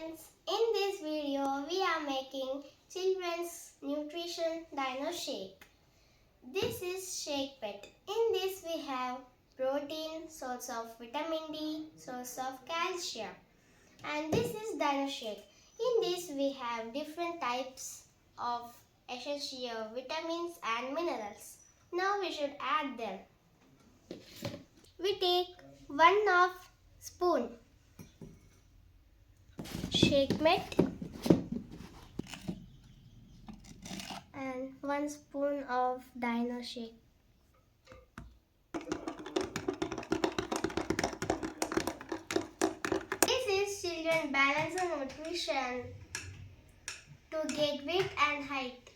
In this video, we are making children's nutrition DinoShake. This is shake pet. In this we have protein, source of vitamin D, source of calcium. And this is DinoShake. In this we have different types of essential vitamins and minerals. Now we should add them. We take 1/2 spoon shake mix and 1 spoon of DinoShake. This is children balanced nutrition to get weight and height.